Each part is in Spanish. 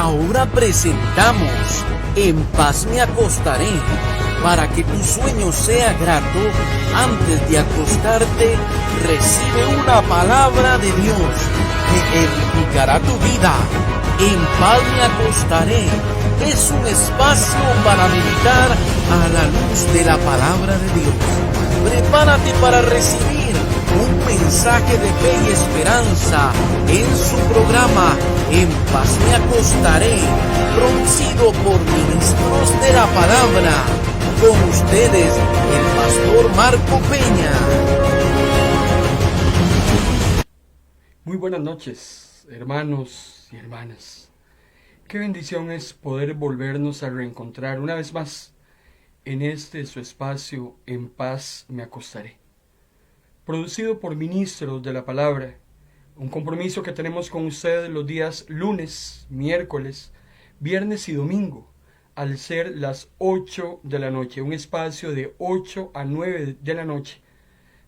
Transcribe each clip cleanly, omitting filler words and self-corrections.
Ahora presentamos En paz me acostaré. Para que tu sueño sea grato, antes de acostarte, recibe una palabra de Dios que edificará tu vida. En paz me acostaré es un espacio para meditar a la luz de la palabra de Dios. Prepárate para recibir un mensaje de fe y esperanza en su programa En paz me acostaré, producido por ministros de la palabra. Con ustedes, el pastor Marco Peña. Muy buenas noches, hermanos y hermanas. Qué bendición es poder volvernos a reencontrar una vez más en este su espacio En paz me acostaré. Producido por ministros de la palabra, un compromiso que tenemos con ustedes los días lunes, miércoles, viernes y domingo, al ser las 8 de la noche, un espacio de 8 a 9 de la noche.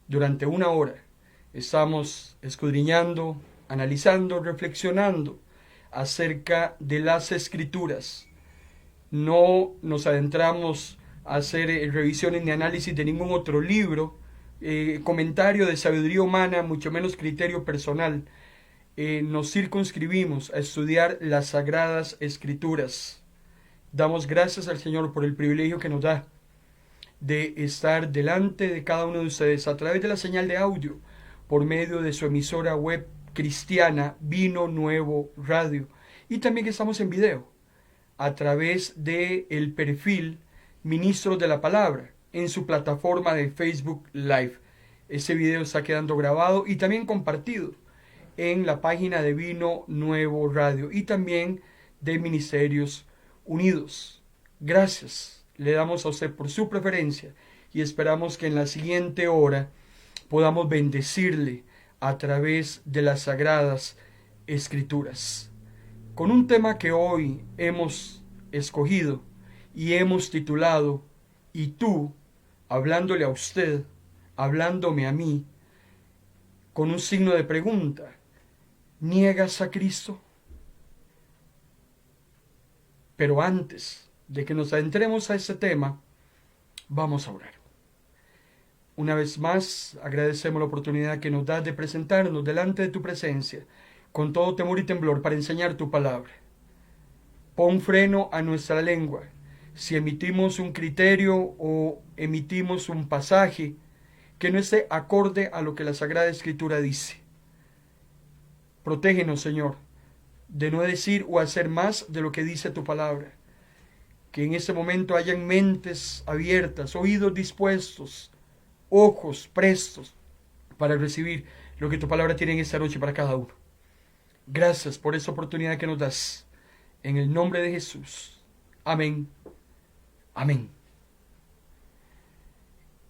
Durante una hora estamos escudriñando, analizando, reflexionando acerca de las Escrituras. No nos adentramos a hacer revisiones ni análisis de ningún otro libro, comentario de sabiduría humana, mucho menos criterio personal. Nos circunscribimos a estudiar las Sagradas Escrituras. Damos gracias al Señor por el privilegio que nos da de estar delante de cada uno de ustedes a través de la señal de audio, por medio de su emisora web cristiana Vino Nuevo Radio. Y también estamos en video, a través del perfil Ministros de la Palabra, en su plataforma de Facebook Live. Ese video está quedando grabado y también compartido en la página de Vino Nuevo Radio y también de Ministerios Unidos. Gracias le damos a usted por su preferencia y esperamos que en la siguiente hora podamos bendecirle a través de las Sagradas Escrituras, con un tema que hoy hemos escogido y hemos titulado "Y tú", hablándole a usted, hablándome a mí, con un signo de pregunta: ¿niegas a Cristo? Pero antes de que nos adentremos a este tema, vamos a orar. Una vez más, agradecemos la oportunidad que nos das de presentarnos delante de tu presencia, con todo temor y temblor, para enseñar tu palabra. Pon freno a nuestra lengua. Si emitimos un criterio o emitimos un pasaje que no esté acorde a lo que la Sagrada Escritura dice. Protégenos, Señor, de no decir o hacer más de lo que dice tu palabra. Que en este momento hayan mentes abiertas, oídos dispuestos, ojos prestos para recibir lo que tu palabra tiene en esta noche para cada uno. Gracias por esta oportunidad que nos das. En el nombre de Jesús. Amén. Amén.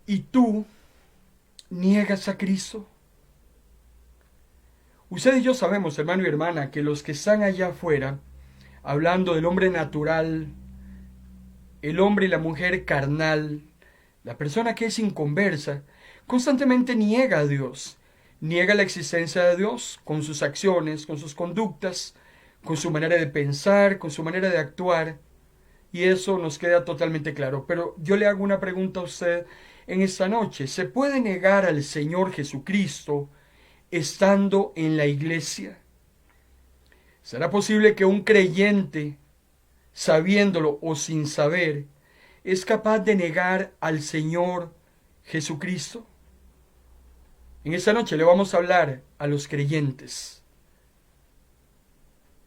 ¿Y tú niegas a Cristo? Usted y yo sabemos, hermano y hermana, que los que están allá afuera, hablando del hombre natural, el hombre y la mujer carnal, la persona que es inconversa, constantemente niega a Dios, niega la existencia de Dios con sus acciones, con sus conductas, con su manera de pensar, con su manera de actuar, y eso nos queda totalmente claro. Pero yo le hago una pregunta a usted en esta noche: ¿se puede negar al Señor Jesucristo estando en la iglesia? ¿Será posible que un creyente, sabiéndolo o sin saber, es capaz de negar al Señor Jesucristo? En esta noche le vamos a hablar a los creyentes.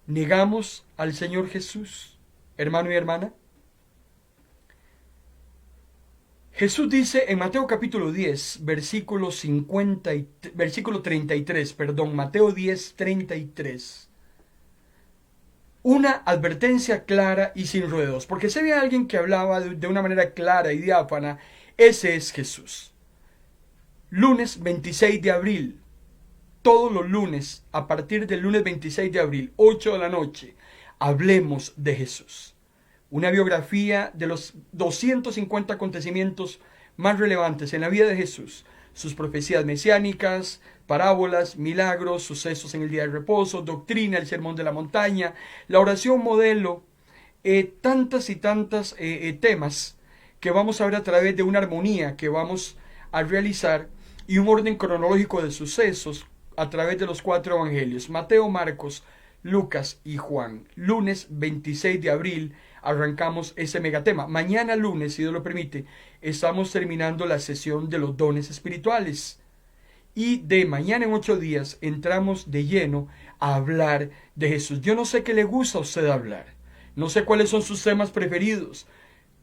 ¿Negamos al Señor Jesús, hermano y hermana? Jesús dice en Mateo capítulo 10, versículo 33, Mateo 10, 33. Una advertencia clara y sin ruedos, porque si había alguien que hablaba de una manera clara y diáfana, ese es Jesús. Lunes 26 de abril, todos los lunes, a partir del lunes 26 de abril, 8 de la noche, hablemos de Jesús. Una biografía de los 250 acontecimientos más relevantes en la vida de Jesús sus profecías mesiánicas, parábolas, milagros, sucesos en el día de reposo, doctrina, el sermón de la montaña, la oración modelo, tantas y tantas temas que vamos a ver a través de una armonía que vamos a realizar y un orden cronológico de sucesos a través de los 4 evangelios: Mateo, Marcos, Lucas y Juan. Lunes 26 de abril arrancamos ese megatema. Mañana lunes, si Dios lo permite, estamos terminando la sesión de los dones espirituales. Y de mañana en 8 días entramos de lleno a hablar de Jesús. Yo no sé qué le gusta a usted hablar. No sé cuáles son sus temas preferidos.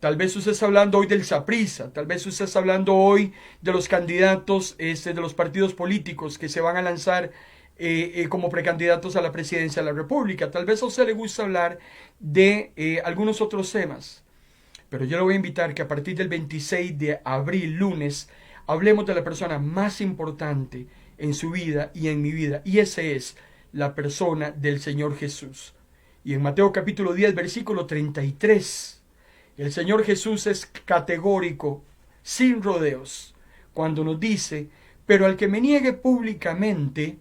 Tal vez usted está hablando hoy del Saprissa, tal vez usted está hablando hoy de los candidatos de los partidos políticos que se van a lanzar como precandidatos a la presidencia de la República. Tal vez a usted le gusta hablar de algunos otros temas. Pero yo le voy a invitar que a partir del 26 de abril, lunes, hablemos de la persona más importante en su vida y en mi vida. Y ese es la persona del Señor Jesús. Y en Mateo capítulo 10, versículo 33... el Señor Jesús es categórico, sin rodeos, cuando nos dice: pero al que me niegue públicamente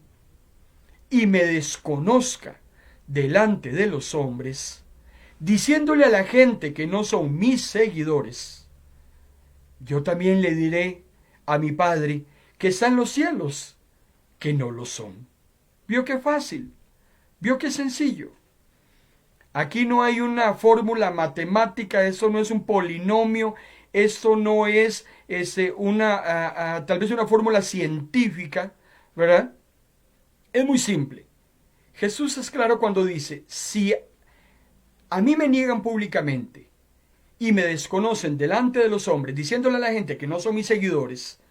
y me desconozca delante de los hombres, diciéndole a la gente que no son mis seguidores, yo también le diré a mi Padre que está en los cielos que no lo son. ¿Vio qué fácil? ¿Vio qué sencillo? Aquí no hay una fórmula matemática, eso no es un polinomio, esto no es tal vez una fórmula científica, ¿verdad? Es muy simple. Jesús es claro cuando dice: si a mí me niegan públicamente y me desconocen delante de los hombres, diciéndole a la gente que no son mis seguidores,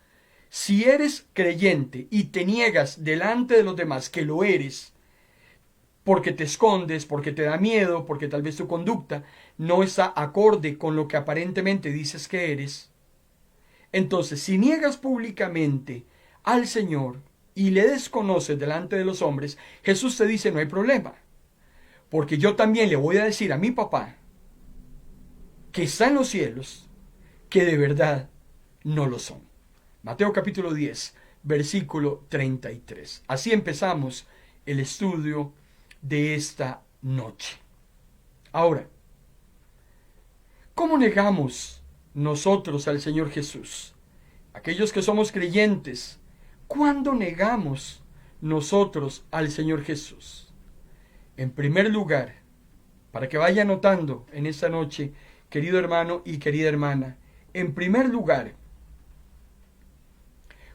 si eres creyente y te niegas delante de los demás que lo eres, porque te escondes, porque te da miedo, porque tal vez tu conducta no está acorde con lo que aparentemente dices que eres, entonces si niegas públicamente al Señor y le desconoces delante de los hombres, Jesús te dice: no hay problema, porque yo también le voy a decir a mi papá que está en los cielos que de verdad no lo son. Mateo capítulo 10, versículo 33. Así empezamos el estudio de esta noche. Ahora, ¿cómo negamos nosotros al Señor Jesús? Aquellos que somos creyentes, ¿cuándo negamos nosotros al Señor Jesús? En primer lugar, para que vaya anotando en esta noche, querido hermano y querida hermana, en primer lugar,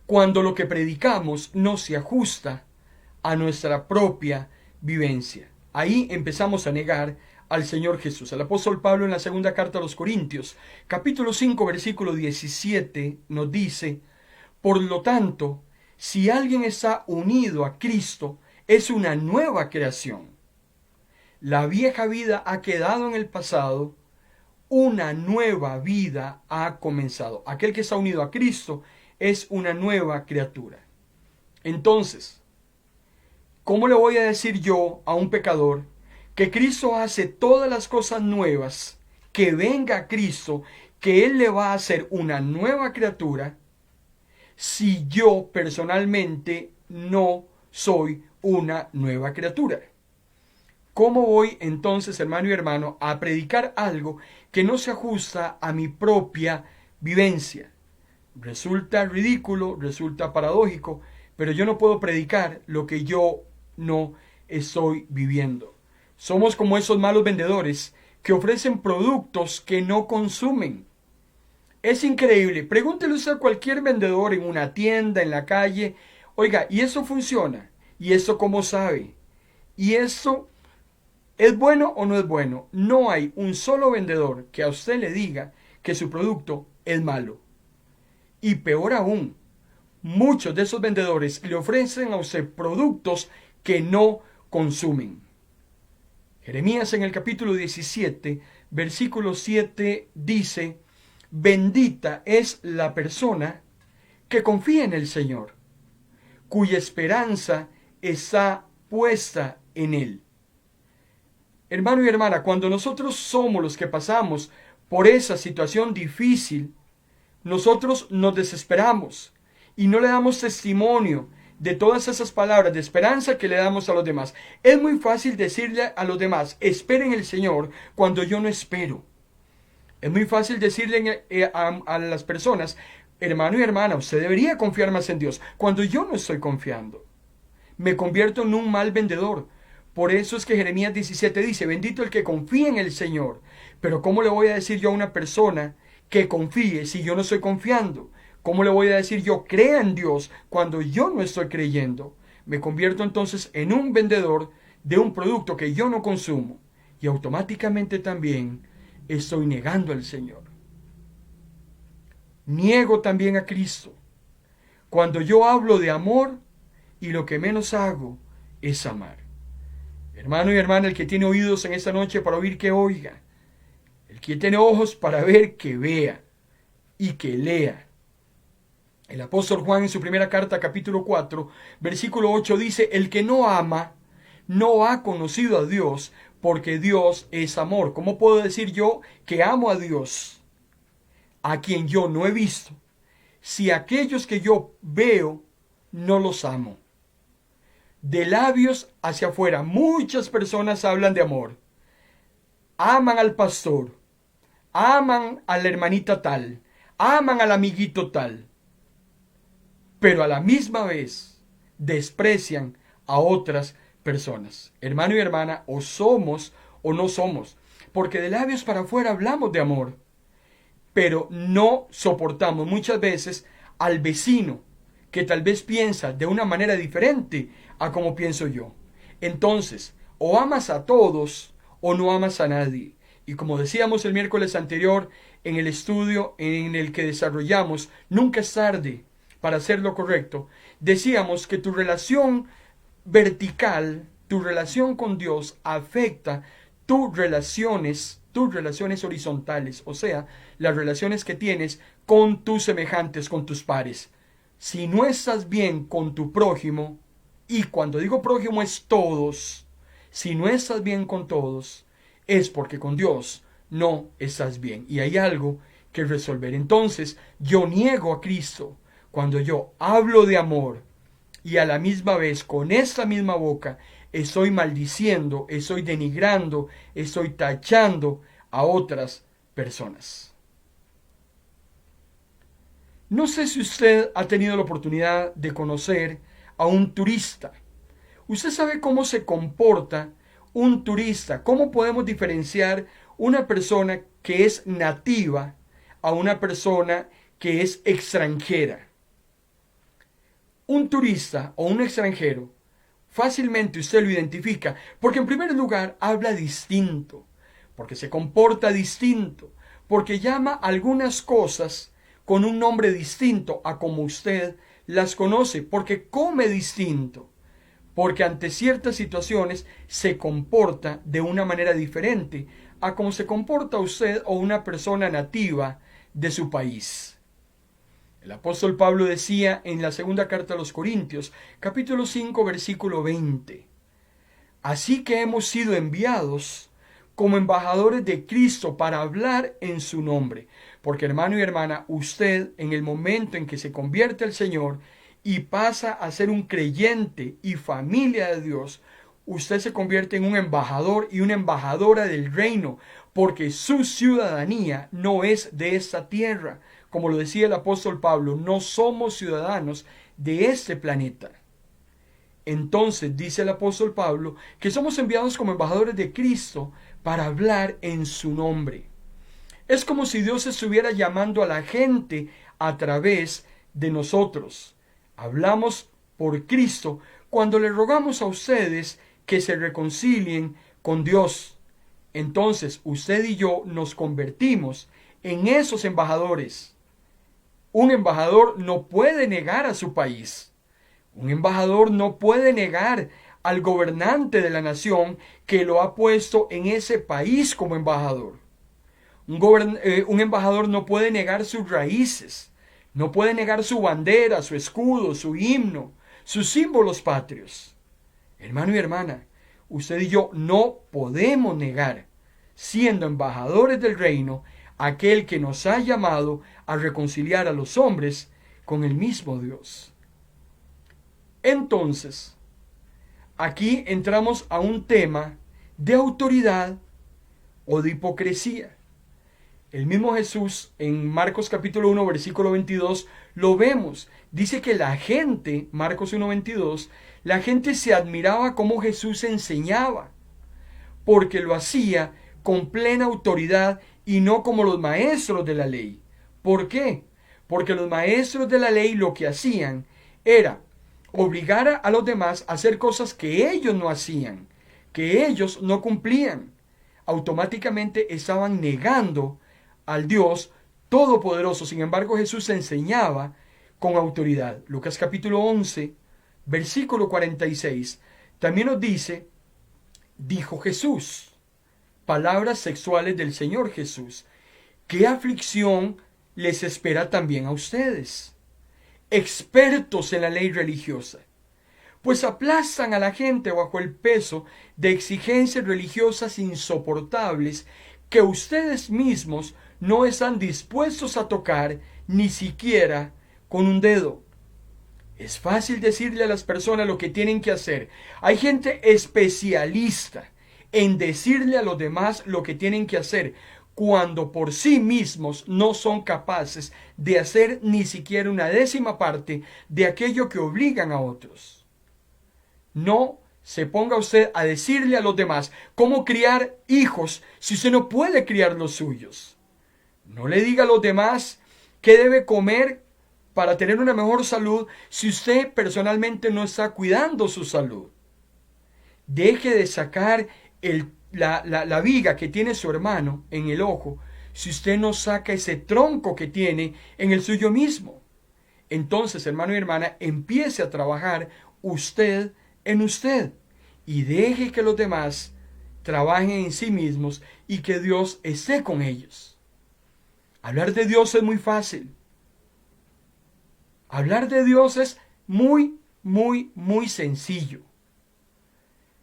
cuando lo que predicamos no se ajusta a nuestra propia vivencia. Ahí empezamos a negar al Señor Jesús. El apóstol Pablo en la segunda carta a los Corintios, capítulo 5, versículo 17, nos dice: por lo tanto, si alguien está unido a Cristo, es una nueva creación. La vieja vida ha quedado en el pasado, una nueva vida ha comenzado. Aquel que está unido a Cristo es una nueva criatura. Entonces, ¿cómo le voy a decir yo a un pecador que Cristo hace todas las cosas nuevas, que venga Cristo, que Él le va a hacer una nueva criatura, si yo personalmente no soy una nueva criatura? ¿Cómo voy entonces, hermano y hermano, a predicar algo que no se ajusta a mi propia vivencia? Resulta ridículo, resulta paradójico, pero yo no puedo predicar lo que yo no estoy viviendo. Somos como esos malos vendedores que ofrecen productos que no consumen. Es increíble. Pregúntele usted a cualquier vendedor en una tienda, en la calle: oiga, ¿y eso funciona? ¿Y eso cómo sabe? ¿Y eso es bueno o no es bueno? No hay un solo vendedor que a usted le diga que su producto es malo. Y peor aún, muchos de esos vendedores le ofrecen a usted productos que no consumen. Jeremías en el capítulo 17, versículo 7 dice: bendita es la persona que confía en el Señor, cuya esperanza está puesta en Él. Hermano y hermana, cuando nosotros somos los que pasamos por esa situación difícil, nosotros nos desesperamos y no le damos testimonio de todas esas palabras de esperanza que le damos a los demás. Es muy fácil decirle a los demás, esperen el Señor, cuando yo no espero. Es muy fácil decirle a las personas, hermano y hermana, usted debería confiar más en Dios, cuando yo no estoy confiando. Me convierto en un mal vendedor. Por eso es que Jeremías 17 dice, bendito el que confía en el Señor. Pero ¿cómo le voy a decir yo a una persona que confíe si yo no estoy confiando? ¿Cómo le voy a decir yo crea en Dios cuando yo no estoy creyendo? Me convierto entonces en un vendedor de un producto que yo no consumo. Y automáticamente también estoy negando al Señor. Niego también a Cristo. Cuando yo hablo de amor y lo que menos hago es amar. Hermano y hermana, el que tiene oídos en esta noche para oír, que oiga. El que tiene ojos para ver, que vea y que lea. El apóstol Juan en su primera carta, capítulo 4, versículo 8 dice, el que no ama, no ha conocido a Dios, porque Dios es amor. ¿Cómo puedo decir yo que amo a Dios, a quien yo no he visto, si aquellos que yo veo no los amo? De labios hacia afuera, muchas personas hablan de amor. Aman al pastor, aman a la hermanita tal, aman al amiguito tal, pero a la misma vez desprecian a otras personas. Hermano y hermana, o somos o no somos, porque de labios para afuera hablamos de amor, pero no soportamos muchas veces al vecino que tal vez piensa de una manera diferente a como pienso yo. Entonces, o amas a todos o no amas a nadie. Y como decíamos el miércoles anterior en el estudio en el que desarrollamos, nunca es tarde para hacer lo correcto, decíamos que tu relación vertical, tu relación con Dios afecta tus relaciones horizontales, o sea, las relaciones que tienes con tus semejantes, con tus pares. Si no estás bien con tu prójimo, y cuando digo prójimo es todos, si no estás bien con todos, es porque con Dios no estás bien y hay algo que resolver. Entonces, yo niego a Cristo cuando yo hablo de amor y a la misma vez, con esta misma boca, estoy maldiciendo, estoy denigrando, estoy tachando a otras personas. No sé si usted ha tenido la oportunidad de conocer a un turista. Usted sabe cómo se comporta un turista, cómo podemos diferenciar una persona que es nativa a una persona que es extranjera. Un turista o un extranjero, fácilmente usted lo identifica, porque en primer lugar habla distinto, porque se comporta distinto, porque llama algunas cosas con un nombre distinto a como usted las conoce, porque come distinto, porque ante ciertas situaciones se comporta de una manera diferente a como se comporta usted o una persona nativa de su país. El apóstol Pablo decía en la segunda carta a los Corintios, capítulo 5, versículo 20, así que hemos sido enviados como embajadores de Cristo para hablar en su nombre. Porque hermano y hermana, usted en el momento en que se convierte al Señor y pasa a ser un creyente y familia de Dios, usted se convierte en un embajador y una embajadora del reino, porque su ciudadanía no es de esta tierra. Como lo decía el apóstol Pablo, no somos ciudadanos de este planeta. Entonces dice el apóstol Pablo que somos enviados como embajadores de Cristo para hablar en su nombre. Es como si Dios estuviera llamando a la gente a través de nosotros. Hablamos por Cristo cuando le rogamos a ustedes que se reconcilien con Dios. Entonces usted y yo nos convertimos en esos embajadores. Un embajador no puede negar a su país. Un embajador no puede negar al gobernante de la nación que lo ha puesto en ese país como embajador. Un embajador no puede negar sus raíces, no puede negar su bandera, su escudo, su himno, sus símbolos patrios. Hermano y hermana, usted y yo no podemos negar, siendo embajadores del reino, aquel que nos ha llamado a reconciliar a los hombres con el mismo Dios. Entonces, aquí entramos a un tema de autoridad o de hipocresía. El mismo Jesús en Marcos capítulo 1 versículo 22 lo vemos. Dice que la gente, Marcos 1:22, la gente se admiraba cómo Jesús enseñaba, porque lo hacía con plena autoridad y no como los maestros de la ley. ¿Por qué? Porque los maestros de la ley lo que hacían era obligar a los demás a hacer cosas que ellos no hacían, que ellos no cumplían. Automáticamente estaban negando al Dios Todopoderoso. Sin embargo, Jesús enseñaba con autoridad. Lucas capítulo 11, versículo 46, también nos dice, dijo Jesús, palabras sexuales del Señor Jesús, ¿qué aflicción les espera también a ustedes, expertos en la ley religiosa? Pues aplastan a la gente bajo el peso de exigencias religiosas insoportables que ustedes mismos no están dispuestos a tocar ni siquiera con un dedo. Es fácil decirle a las personas lo que tienen que hacer. Hay gente especialista en decirle a los demás lo que tienen que hacer, cuando por sí mismos no son capaces de hacer ni siquiera una décima parte de aquello que obligan a otros. No se ponga usted a decirle a los demás cómo criar hijos si usted no puede criar los suyos. No le diga a los demás qué debe comer para tener una mejor salud si usted personalmente no está cuidando su salud. Deje de sacar la viga que tiene su hermano en el ojo si usted no saca ese tronco que tiene en el suyo mismo. Entonces, hermano y hermana, empiece a trabajar usted en usted y deje que los demás trabajen en sí mismos y que Dios esté con ellos. Hablar de Dios es muy fácil. Hablar de Dios es muy sencillo.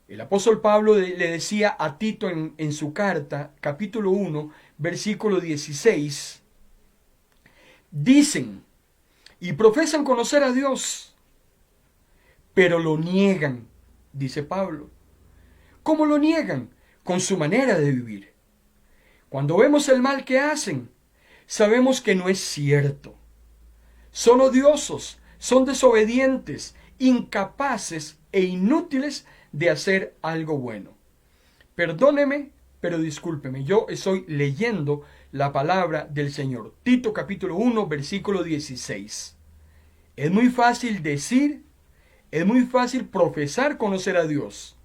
El apóstol Pablo le decía a Tito en su carta, capítulo 1, versículo 16, dicen y profesan conocer a Dios, pero lo niegan, dice Pablo. ¿Cómo lo niegan? Con su manera de vivir. Cuando vemos el mal que hacen, sabemos que no es cierto. Son odiosos, son desobedientes, incapaces e inútiles de hacer algo bueno. Perdóneme, pero discúlpeme, yo estoy leyendo la palabra del Señor. Tito capítulo 1, versículo 16. Es muy fácil decir, es muy fácil profesar conocer a Dios,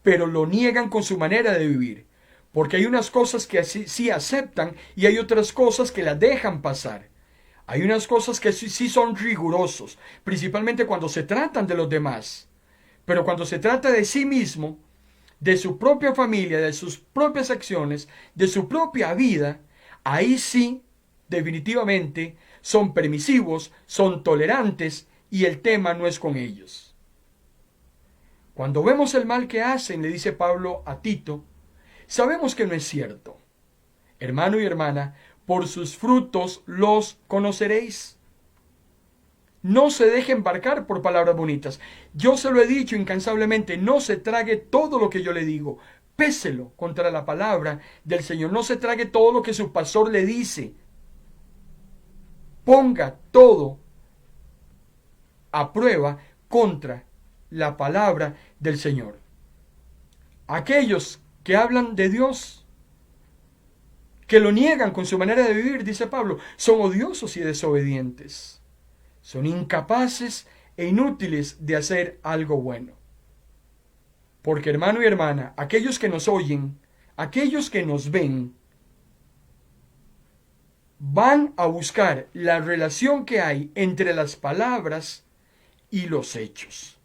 pero lo niegan con su manera de vivir, porque hay unas cosas que sí aceptan y hay otras cosas que las dejan pasar. Hay unas cosas que sí son rigurosos, principalmente cuando se tratan de los demás. Pero cuando se trata de sí mismo, de su propia familia, de sus propias acciones, de su propia vida, ahí sí, definitivamente, son permisivos, son tolerantes y el tema no es con ellos. Cuando vemos el mal que hacen, le dice Pablo a Tito, sabemos que no es cierto. Hermano y hermana, por sus frutos los conoceréis. No se deje embarcar por palabras bonitas. Yo se lo he dicho incansablemente, no se trague todo lo que yo le digo. Péselo contra la palabra del Señor. No se trague todo lo que su pastor le dice. Ponga todo a prueba contra la palabra del Señor. Aquellos que hablan de Dios, que lo niegan con su manera de vivir, dice Pablo, son odiosos y desobedientes. Son incapaces e inútiles de hacer algo bueno. Porque, hermano y hermana, aquellos que nos oyen, aquellos que nos ven, van a buscar la relación que hay entre las palabras y los hechos.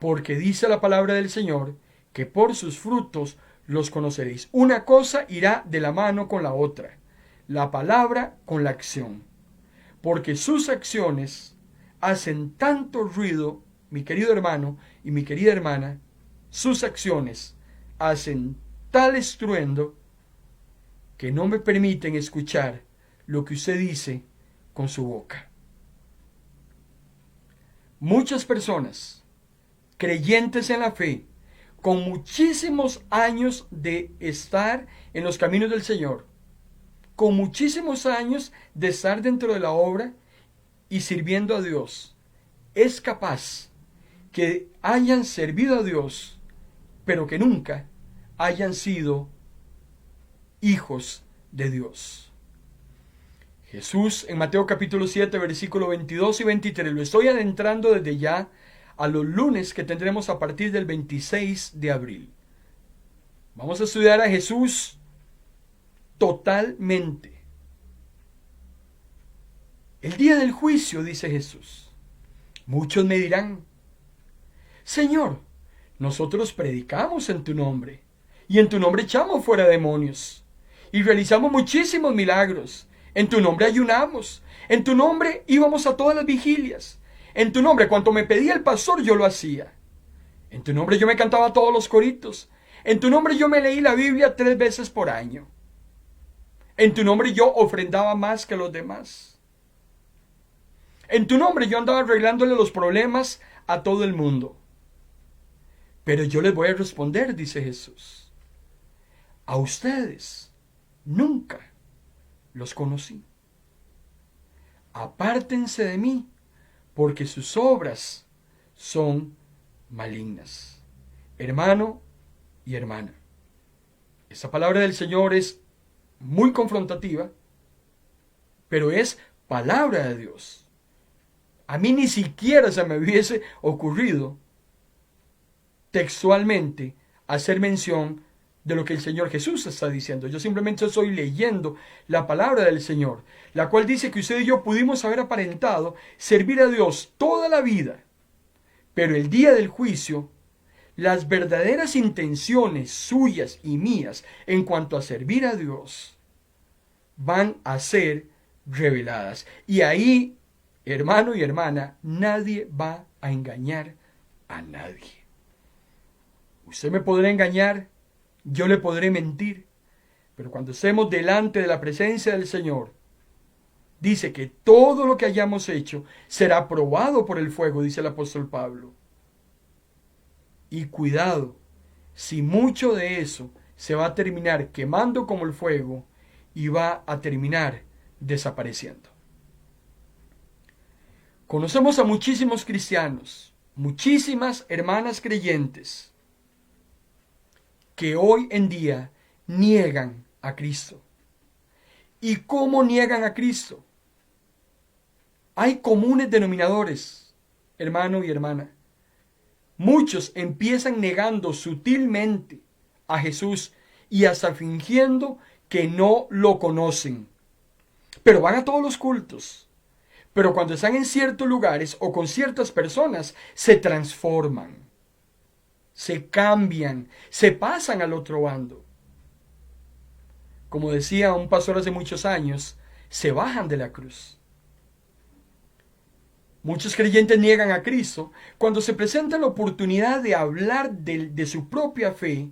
Porque dice la palabra del Señor que por sus frutos los conoceréis. Una cosa irá de la mano con la otra, la palabra con la acción. Porque sus acciones hacen tanto ruido, mi querido hermano y mi querida hermana, sus acciones hacen tal estruendo que no me permiten escuchar lo que usted dice con su boca. Muchas personas, creyentes en la fe, con muchísimos años de estar en los caminos del Señor, con muchísimos años de estar dentro de la obra y sirviendo a Dios, es capaz que hayan servido a Dios, pero que nunca hayan sido hijos de Dios. Jesús en Mateo capítulo 7, versículo 22 y 23, lo estoy adentrando desde ya a los lunes que tendremos a partir del 26 de abril. Vamos a estudiar a Jesús totalmente. El día del juicio, dice Jesús, muchos me dirán: Señor, nosotros predicamos en tu nombre, y en tu nombre echamos fuera demonios, y realizamos muchísimos milagros. En tu nombre ayunamos, en tu nombre íbamos a todas las vigilias, en tu nombre cuanto me pedía el pastor yo lo hacía, en tu nombre yo me cantaba todos los coritos, en tu nombre yo me leí la Biblia 3 veces por año, en tu nombre yo ofrendaba más que los demás, en tu nombre yo andaba arreglándole los problemas a todo el mundo. Pero yo les voy a responder, dice Jesús: a ustedes nunca los conocí. Apártense de mí, porque sus obras son malignas. Hermano y hermana, esta palabra del Señor es muy confrontativa, pero es palabra de Dios. A mí ni siquiera se me hubiese ocurrido textualmente hacer mención de lo que el Señor Jesús está diciendo. Yo simplemente estoy leyendo la palabra del Señor, la cual dice que usted y yo pudimos haber aparentado servir a Dios toda la vida, pero el día del juicio, las verdaderas intenciones suyas y mías en cuanto a servir a Dios van a ser reveladas. Y ahí, hermano y hermana, nadie va a engañar a nadie. Usted me podrá engañar, yo le podré mentir, pero cuando estemos delante de la presencia del Señor, dice que todo lo que hayamos hecho será probado por el fuego, dice el apóstol Pablo. Y cuidado, si mucho de eso se va a terminar quemando como el fuego y va a terminar desapareciendo. Conocemos a muchísimos cristianos, muchísimas hermanas creyentes, que hoy en día niegan a Cristo. ¿Y cómo niegan a Cristo? Hay comunes denominadores, hermano y hermana. Muchos empiezan negando sutilmente a Jesús y hasta fingiendo que no lo conocen. Pero van a todos los cultos. Pero cuando están en ciertos lugares o con ciertas personas, se transforman. Se cambian, se pasan al otro bando. Como decía un pastor hace muchos años, se bajan de la cruz. Muchos creyentes niegan a Cristo cuando se presenta la oportunidad de hablar de su propia fe,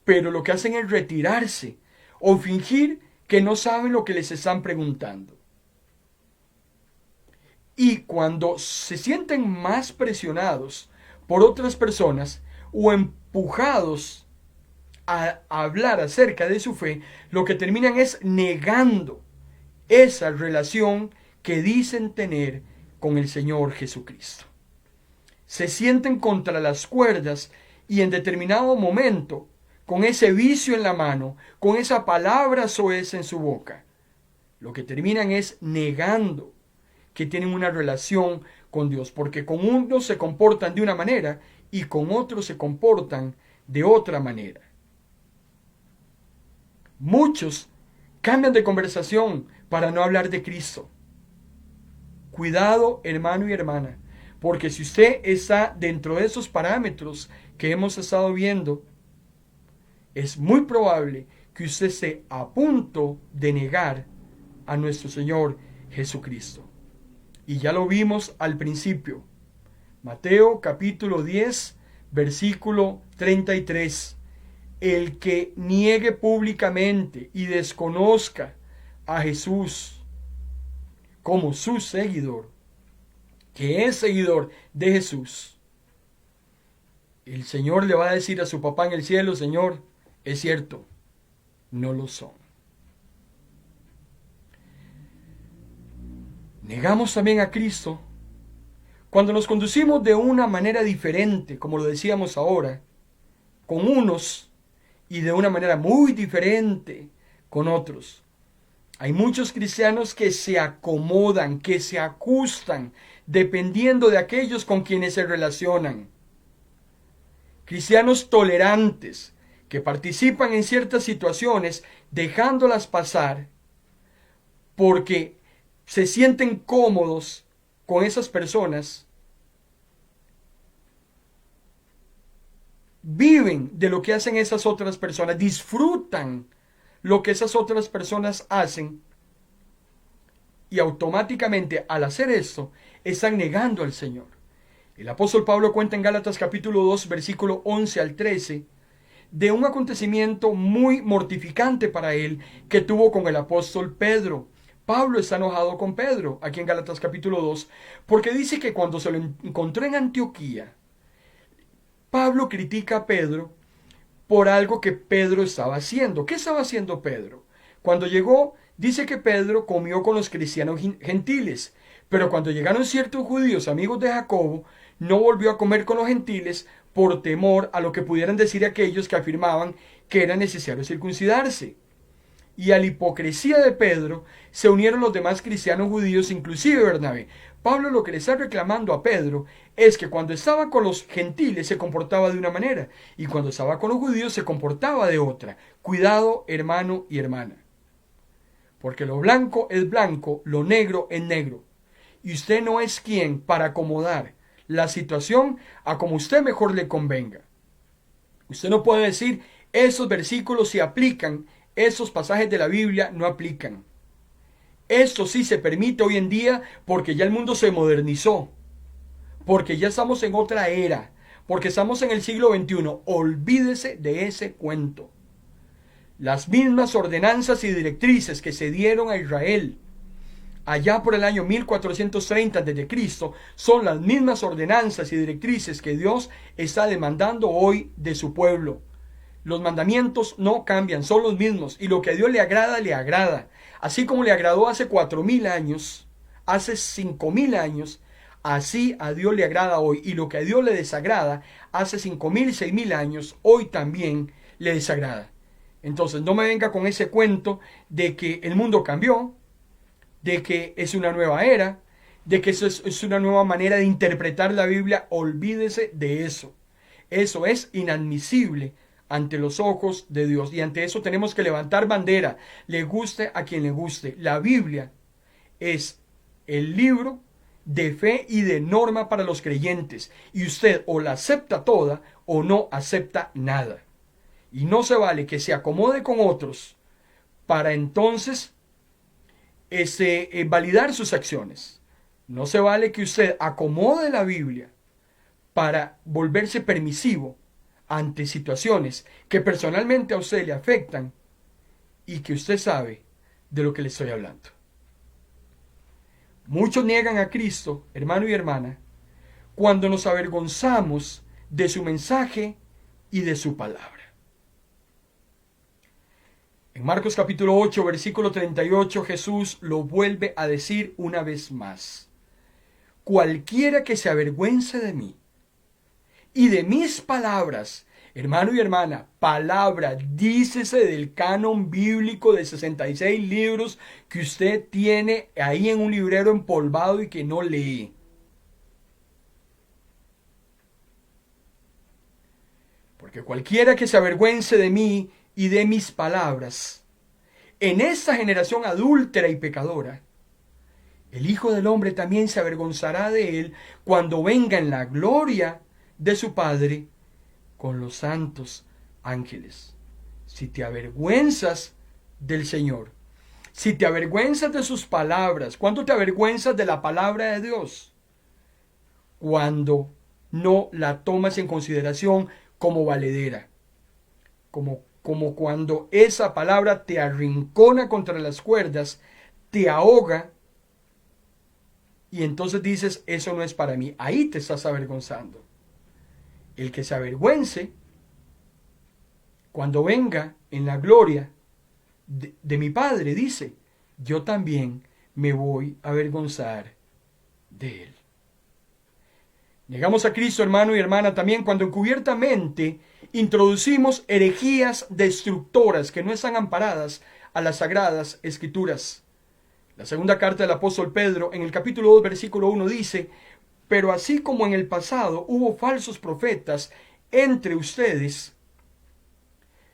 pero lo que hacen es retirarse o fingir que no saben lo que les están preguntando. Y cuando se sienten más presionados por otras personas, o empujados a hablar acerca de su fe, lo que terminan es negando esa relación que dicen tener con el Señor Jesucristo. Se sienten contra las cuerdas y en determinado momento, con ese vicio en la mano, con esa palabra soez en su boca, lo que terminan es negando que tienen una relación con Dios, porque con unos se comportan de una manera y con otros se comportan de otra manera. Muchos cambian de conversación para no hablar de Cristo. Cuidado, hermano y hermana, porque si usted está dentro de esos parámetros que hemos estado viendo, es muy probable que usted esté a punto de negar a nuestro Señor Jesucristo. Y ya lo vimos al principio. Mateo capítulo 10, versículo 33. El que niegue públicamente y desconozca a Jesús como su seguidor, que es seguidor de Jesús, el Señor le va a decir a su papá en el cielo: Señor, es cierto, no lo son. Negamos también a Cristo cuando nos conducimos de una manera diferente, como lo decíamos ahora, con unos, y de una manera muy diferente con otros. Hay muchos cristianos que se acomodan, que se ajustan, dependiendo de aquellos con quienes se relacionan. Cristianos tolerantes, que participan en ciertas situaciones, dejándolas pasar, porque se sienten cómodos con esas personas, viven de lo que hacen esas otras personas, disfrutan lo que esas otras personas hacen, y automáticamente al hacer esto están negando al Señor. El apóstol Pablo cuenta en Gálatas capítulo 2 versículo 11 al 13 de un acontecimiento muy mortificante para él que tuvo con el apóstol Pedro. Pablo está enojado con Pedro aquí en Gálatas capítulo 2 porque dice que cuando se lo encontró en Antioquía, Pablo critica a Pedro por algo que Pedro estaba haciendo. ¿Qué estaba haciendo Pedro? Cuando llegó, dice que Pedro comió con los cristianos gentiles, pero cuando llegaron ciertos judíos, amigos de Jacobo, no volvió a comer con los gentiles por temor a lo que pudieran decir aquellos que afirmaban que era necesario circuncidarse. Y a la hipocresía de Pedro se unieron los demás cristianos judíos, inclusive Bernabé. Pablo lo que le está reclamando a Pedro es que cuando estaba con los gentiles se comportaba de una manera y cuando estaba con los judíos se comportaba de otra. Cuidado, hermano y hermana. Porque lo blanco es blanco, lo negro es negro. Y usted no es quien para acomodar la situación a como usted mejor le convenga. Usted no puede decir: esos versículos se aplican, esos pasajes de la Biblia no aplican. Esto sí se permite hoy en día porque ya el mundo se modernizó, porque ya estamos en otra era, porque estamos en el siglo XXI. Olvídese de ese cuento. Las mismas ordenanzas y directrices que se dieron a Israel allá por el año 1430 a.C. son las mismas ordenanzas y directrices que Dios está demandando hoy de su pueblo. Los mandamientos no cambian, son los mismos, y lo que a Dios le agrada, le agrada. Así como le agradó hace 4.000 años, hace 5.000 años, así a Dios le agrada hoy. Y lo que a Dios le desagrada hace 5.000, 6.000 años, hoy también le desagrada. Entonces no me venga con ese cuento de que el mundo cambió, de que es una nueva era, de que eso es una nueva manera de interpretar la Biblia. Olvídese de eso. Eso es inadmisible ante los ojos de Dios, y ante eso tenemos que levantar bandera, le guste a quien le guste. La Biblia es el libro de fe y de norma para los creyentes, y usted o la acepta toda o no acepta nada, y no se vale que se acomode con otros para entonces validar sus acciones. No se vale que usted acomode la Biblia para volverse permisivo ante situaciones que personalmente a usted le afectan y que usted sabe de lo que le estoy hablando. Muchos niegan a Cristo, hermano y hermana, cuando nos avergonzamos de su mensaje y de su palabra. En Marcos capítulo 8, versículo 38, Jesús lo vuelve a decir una vez más: cualquiera que se avergüence de mí y de mis palabras, hermano y hermana, palabra, dícese del canon bíblico de 66 libros que usted tiene ahí en un librero empolvado y que no lee. Porque cualquiera que se avergüence de mí y de mis palabras, en esta generación adúltera y pecadora, el Hijo del Hombre también se avergonzará de él cuando venga en la gloria de su Padre con los santos ángeles. Si te avergüenzas del Señor, si te avergüenzas de sus palabras, ¿cuándo te avergüenzas de la palabra de Dios? Cuando no la tomas en consideración como valedera, como cuando esa palabra te arrincona contra las cuerdas, te ahoga y entonces dices, eso no es para mí. Ahí te estás avergonzando. El que se avergüence, cuando venga en la gloria de mi Padre, dice, yo también me voy a avergonzar de él. Negamos a Cristo, hermano y hermana, también cuando encubiertamente introducimos herejías destructoras que no están amparadas a las sagradas escrituras. La segunda carta del apóstol Pedro, en el capítulo 2, versículo 1, dice, pero así como en el pasado hubo falsos profetas entre ustedes,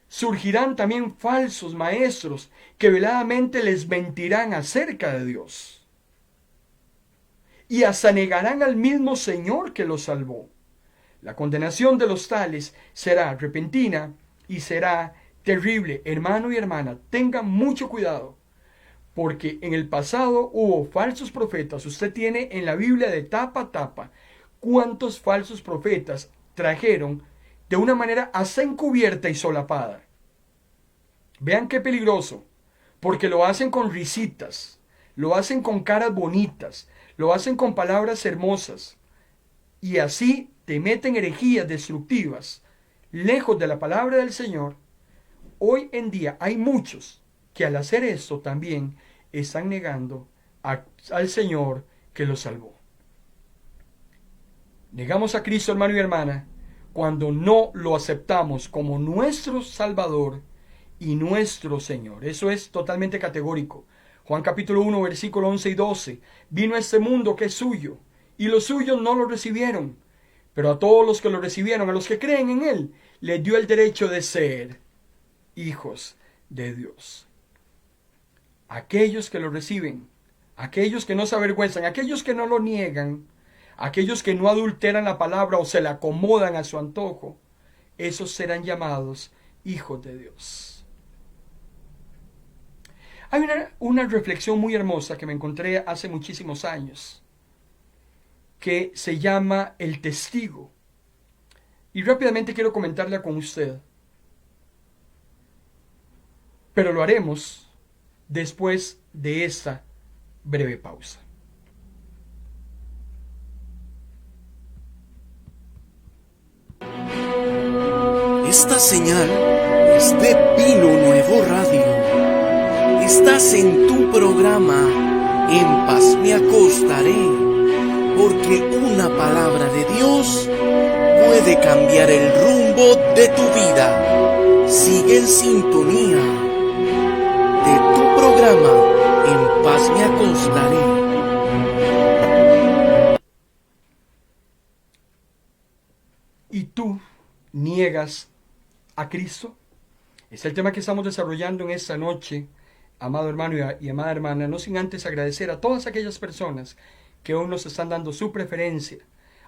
surgirán también falsos maestros que veladamente les mentirán acerca de Dios. Y hasta negarán al mismo Señor que los salvó. La condenación de los tales será repentina y será terrible. Hermano y hermana, tengan mucho cuidado, porque en el pasado hubo falsos profetas. Usted tiene en la Biblia de tapa a tapa cuántos falsos profetas trajeron de una manera hasta encubierta y solapada. Vean qué peligroso, porque lo hacen con risitas, lo hacen con caras bonitas, lo hacen con palabras hermosas, y así te meten herejías destructivas, lejos de la palabra del Señor. Hoy en día hay muchos que al hacer esto también están negando al Señor que los salvó. Negamos a Cristo, hermano y hermana, cuando no lo aceptamos como nuestro Salvador y nuestro Señor. Eso es totalmente categórico. Juan capítulo 1, versículo 11 y 12. Vino a este mundo que es suyo, y los suyos no lo recibieron. Pero a todos los que lo recibieron, a los que creen en Él, les dio el derecho de ser hijos de Dios. Aquellos que lo reciben, aquellos que no se avergüenzan, aquellos que no lo niegan, aquellos que no adulteran la palabra o se la acomodan a su antojo, esos serán llamados hijos de Dios. Hay una reflexión muy hermosa que me encontré hace muchísimos años, que se llama El Testigo. Y rápidamente quiero comentarla con usted. Pero lo haremos después de esta breve pausa. Esta señal es de Pino Nuevo Radio. Estás en tu programa En Paz Me Acostaré, porque una palabra de Dios puede cambiar el rumbo de tu vida. Sigue en sintonía de tu programa En Paz Me Acostaré. ¿Y tú niegas a Cristo? Es el tema que estamos desarrollando en esta noche, amado hermano y amada hermana, no sin antes agradecer a todas aquellas personas que hoy nos están dando su preferencia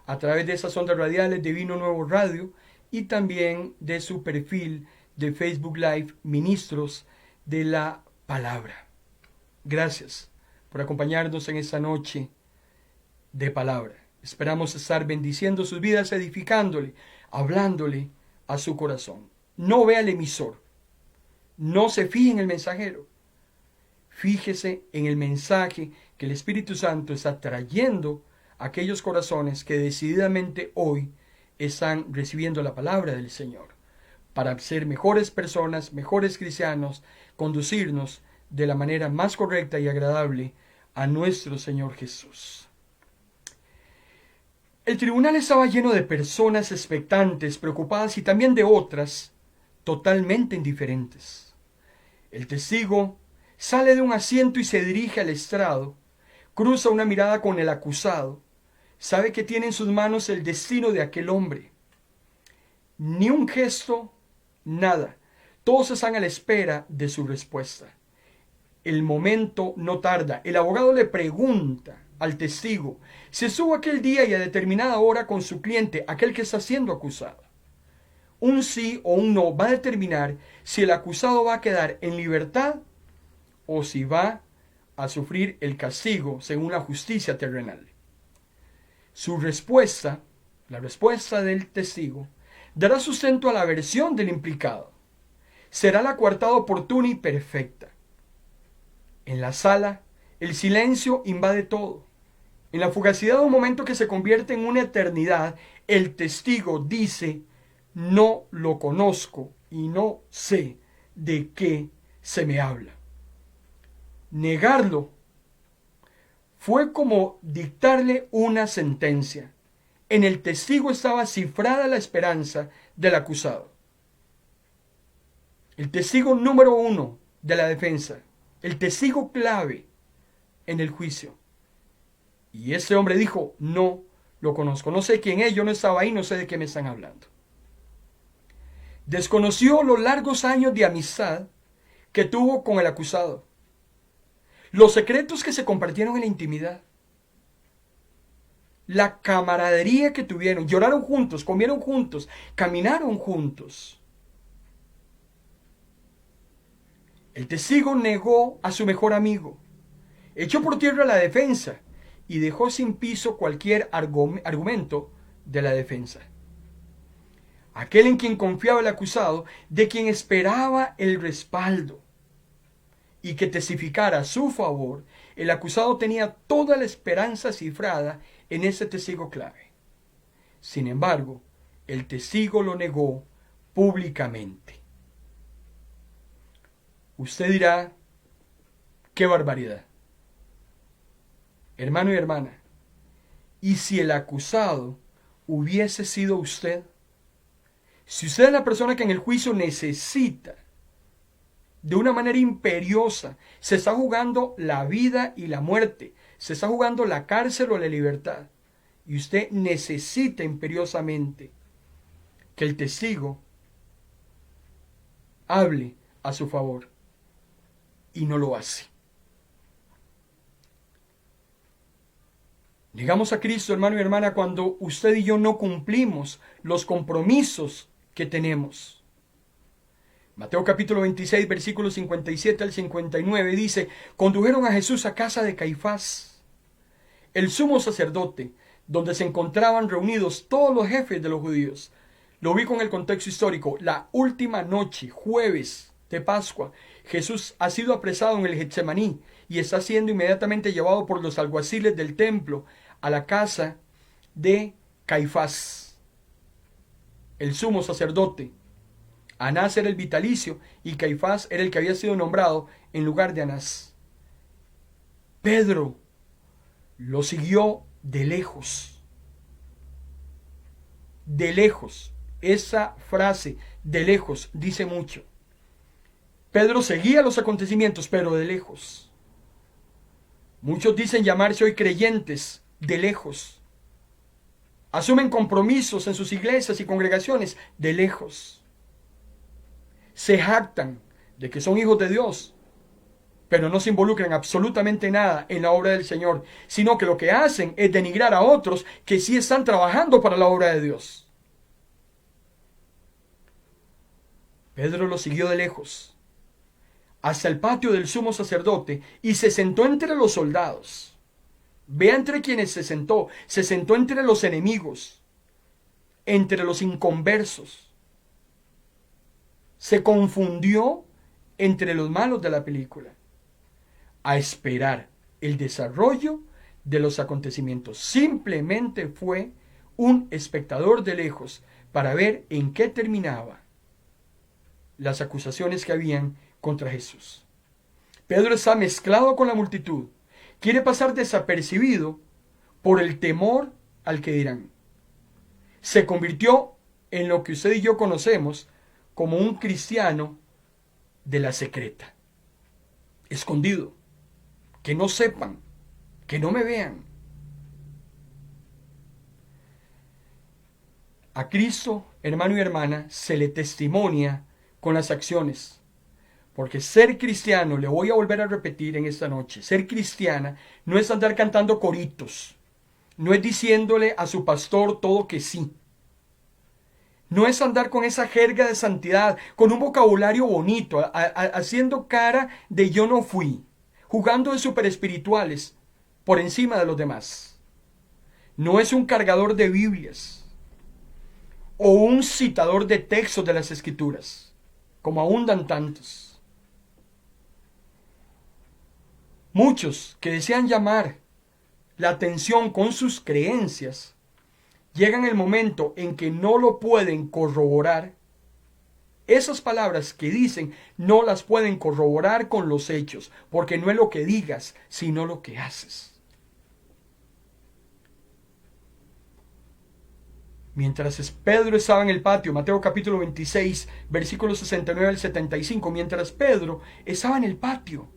a través de esas ondas radiales de Vino Nuevo Radio y también de su perfil de Facebook Live, Ministros de la Palabra. Gracias por acompañarnos en esta noche de palabra. Esperamos estar bendiciendo sus vidas, edificándole, hablándole a su corazón. No vea el emisor, no se fije en el mensajero. Fíjese en el mensaje que el Espíritu Santo está trayendo a aquellos corazones que decididamente hoy están recibiendo la palabra del Señor, para ser mejores personas, mejores cristianos, conducirnos de la manera más correcta y agradable a nuestro Señor Jesús. El tribunal estaba lleno de personas expectantes, preocupadas y también de otras totalmente indiferentes. El testigo sale de un asiento y se dirige al estrado, cruza una mirada con el acusado, sabe que tiene en sus manos el destino de aquel hombre. Ni un gesto, nada. Todos están a la espera de su respuesta. El momento no tarda. El abogado le pregunta al testigo si estuvo aquel día y a determinada hora con su cliente, aquel que está siendo acusado. Un sí o un no va a determinar si el acusado va a quedar en libertad o si va a sufrir el castigo según la justicia terrenal. Su respuesta, la respuesta del testigo, dará sustento a la versión del implicado. Será la coartada oportuna y perfecta. En la sala, el silencio invade todo. en la fugacidad de un momento que se convierte en una eternidad, el testigo dice: no lo conozco y no sé de qué se me habla. Negarlo fue como dictarle una sentencia. En el testigo estaba cifrada la esperanza del acusado. El testigo número 1 de la defensa, el testigo clave en el juicio. Y ese hombre dijo: no lo conozco, no sé quién es, yo no estaba ahí, no sé de qué me están hablando. Desconoció los largos años de amistad que tuvo con el acusado, los secretos que se compartieron en la intimidad, la camaradería que tuvieron, lloraron juntos, comieron juntos, caminaron juntos. El testigo negó a su mejor amigo, echó por tierra la defensa y dejó sin piso cualquier argumento de la defensa. Aquel en quien confiaba el acusado, de quien esperaba el respaldo y que testificara a su favor, el acusado tenía toda la esperanza cifrada en ese testigo clave. Sin embargo, el testigo lo negó públicamente. Usted dirá: ¡qué barbaridad! Hermano y hermana, ¿y si el acusado hubiese sido usted? Si usted es la persona que en el juicio necesita, de una manera imperiosa, se está jugando la vida y la muerte, se está jugando la cárcel o la libertad, y usted necesita imperiosamente que el testigo hable a su favor, y no lo hace. Negamos a Cristo, hermano y hermana, cuando usted y yo no cumplimos los compromisos que tenemos. Mateo capítulo 26, versículos 57 al 59 dice: condujeron a Jesús a casa de Caifás, el sumo sacerdote, donde se encontraban reunidos todos los jefes de los judíos. Lo ubico en el contexto histórico. La última noche, jueves de Pascua, Jesús ha sido apresado en el Getsemaní y está siendo inmediatamente llevado por los alguaciles del templo a la casa de Caifás, el sumo sacerdote. Anás era el vitalicio y Caifás era el que había sido nombrado en lugar de Anás. Pedro lo siguió de lejos. De lejos. Esa frase, de lejos, dice mucho. Pedro seguía los acontecimientos, pero de lejos. Muchos dicen llamarse hoy creyentes de lejos. Asumen compromisos en sus iglesias y congregaciones de lejos. Se jactan de que son hijos de Dios, pero no se involucran absolutamente nada en la obra del Señor, sino que lo que hacen es denigrar a otros que sí están trabajando para la obra de Dios. Pedro lo siguió de lejos hasta el patio del sumo sacerdote y se sentó entre los soldados. Vea entre quienes se sentó entre los enemigos, entre los inconversos. Se confundió entre los malos de la película, a esperar el desarrollo de los acontecimientos. Simplemente fue un espectador de lejos para ver en qué terminaba las acusaciones que habían contra Jesús. Pedro está mezclado con la multitud. Quiere pasar desapercibido por el temor al que dirán. Se convirtió en lo que usted y yo conocemos como un cristiano de la secreta. Escondido. Que no sepan. Que no me vean. A Cristo, hermano y hermana, se le testimonia con las acciones. Porque ser cristiano, le voy a volver a repetir en esta noche, ser cristiana no es andar cantando coritos, no es diciéndole a su pastor todo que sí, no es andar con esa jerga de santidad, con un vocabulario bonito, haciendo cara de yo no fui, jugando de super espirituales por encima de los demás. No es un cargador de Biblias o un citador de textos de las Escrituras, como abundan tantos. Muchos que desean llamar la tensión con sus creencias, llegan el momento en que no lo pueden corroborar. Esas palabras que dicen no las pueden corroborar con los hechos, porque no es lo que digas, sino lo que haces. Mientras Pedro estaba en el patio, Mateo capítulo 26, versículos 69 al 75, mientras Pedro estaba en el patio,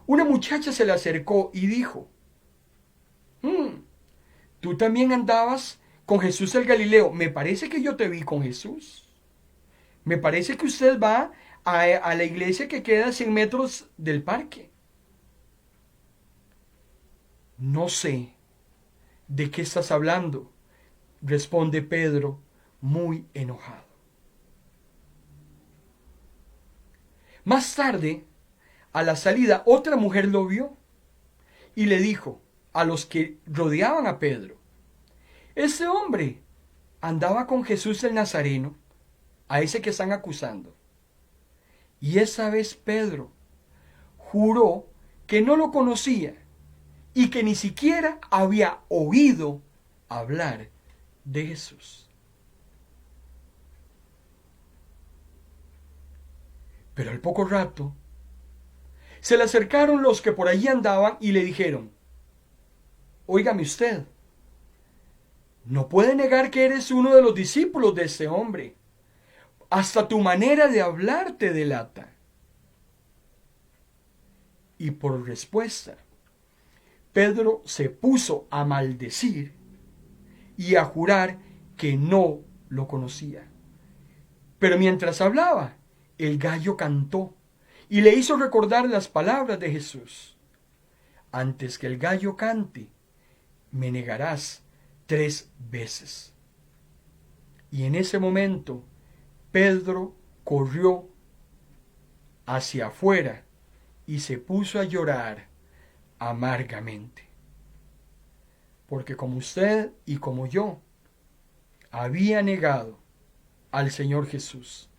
una muchacha se le acercó y dijo, ¿tú también andabas con Jesús el Galileo? Me parece que yo te vi con Jesús. Me parece que usted va a la iglesia que queda a 100 metros del parque. No sé de qué estás hablando, responde Pedro muy enojado. Más tarde, a la salida, otra mujer lo vio y le dijo a los que rodeaban a Pedro, ese hombre andaba con Jesús el Nazareno, a ese que están acusando. Y esa vez Pedro juró que no lo conocía y que ni siquiera había oído hablar de Jesús. Pero al poco rato se le acercaron los que por allí andaban y le dijeron, óigame usted, no puede negar que eres uno de los discípulos de ese hombre. Hasta tu manera de hablar te delata. Y por respuesta, Pedro se puso a maldecir y a jurar que no lo conocía. Pero mientras hablaba, el gallo cantó y le hizo recordar las palabras de Jesús. Antes que el gallo cante, me negarás 3 veces. Y en ese momento, Pedro corrió hacia afuera y se puso a llorar amargamente. Porque como usted y como yo, había negado al Señor Jesús,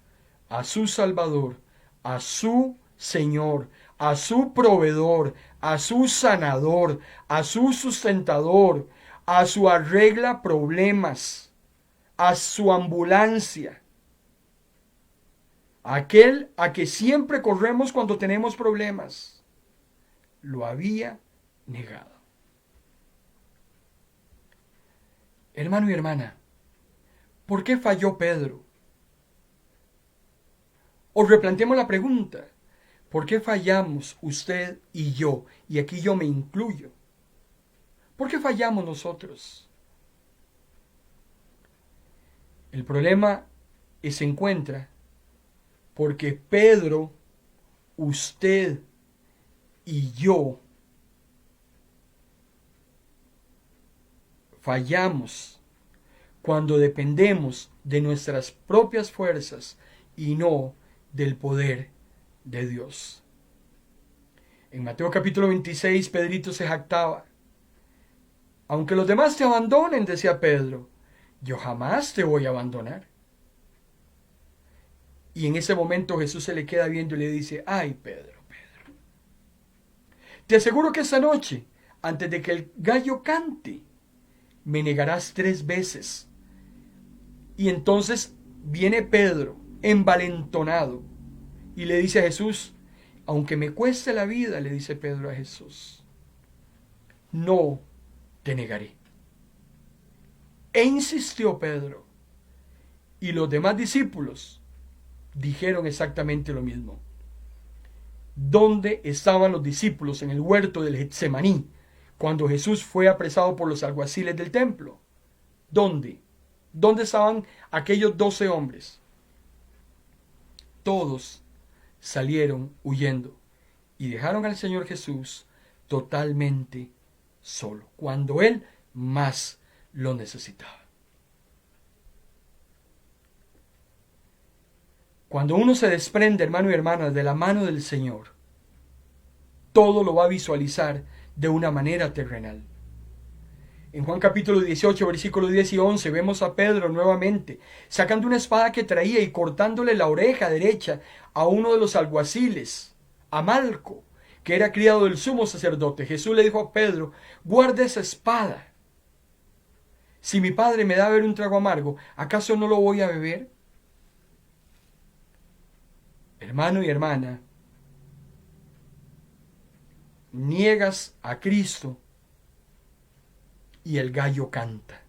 a su Salvador, a su Señor, a su proveedor, a su sanador, a su sustentador, a su arregla problemas, a su ambulancia, aquel a que siempre corremos cuando tenemos problemas, lo había negado. Hermano y hermana, ¿por qué falló Pedro? O replanteemos la pregunta, ¿por qué fallamos usted y yo? Y aquí yo me incluyo. ¿Por qué fallamos nosotros? El problema se encuentra porque Pedro, usted y yo fallamos cuando dependemos de nuestras propias fuerzas y no del poder de Dios. En Mateo capítulo 26, Pedrito se jactaba. Aunque los demás te abandonen, decía Pedro, yo jamás te voy a abandonar. Y en ese momento Jesús se le queda viendo y le dice, ay Pedro, Pedro, te aseguro que esta noche, antes de que el gallo cante, me negarás 3 veces. Y entonces viene Pedro, envalentonado, y le dice a Jesús, aunque me cueste la vida, le dice Pedro a Jesús, no te negaré. E insistió Pedro, y los demás discípulos dijeron exactamente lo mismo. ¿Dónde estaban los discípulos en el huerto del Getsemaní cuando Jesús fue apresado por los alguaciles del templo? ¿Dónde? ¿Dónde estaban aquellos 12 hombres? Todos salieron huyendo y dejaron al Señor Jesús totalmente solo, cuando Él más lo necesitaba. Cuando uno se desprende, hermano y hermana, de la mano del Señor, todo lo va a visualizar de una manera terrenal. En Juan capítulo 18, versículos 10 y 11, vemos a Pedro nuevamente sacando una espada que traía y cortándole la oreja derecha a uno de los alguaciles, a Malco, que era criado del sumo sacerdote. Jesús le dijo a Pedro: guarda esa espada. Si mi padre me da a beber un trago amargo, ¿acaso no lo voy a beber? Hermano y hermana, niegas a Cristo y el gallo canta.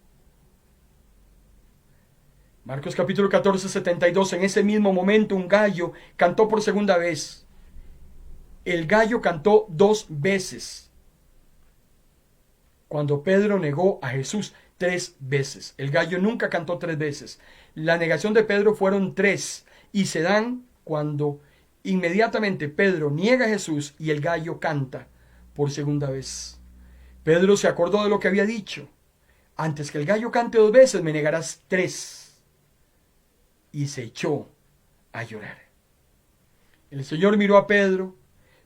Marcos capítulo 14, 72. En ese mismo momento un gallo cantó por segunda vez. El gallo cantó 2 veces. Cuando Pedro negó a Jesús 3 veces. El gallo nunca cantó 3 veces. La negación de Pedro fueron 3 y se dan cuando inmediatamente Pedro niega a Jesús y el gallo canta por segunda vez. Pedro se acordó de lo que había dicho: antes que el gallo cante 2 veces, me negarás 3. Y se echó a llorar. El Señor miró a Pedro.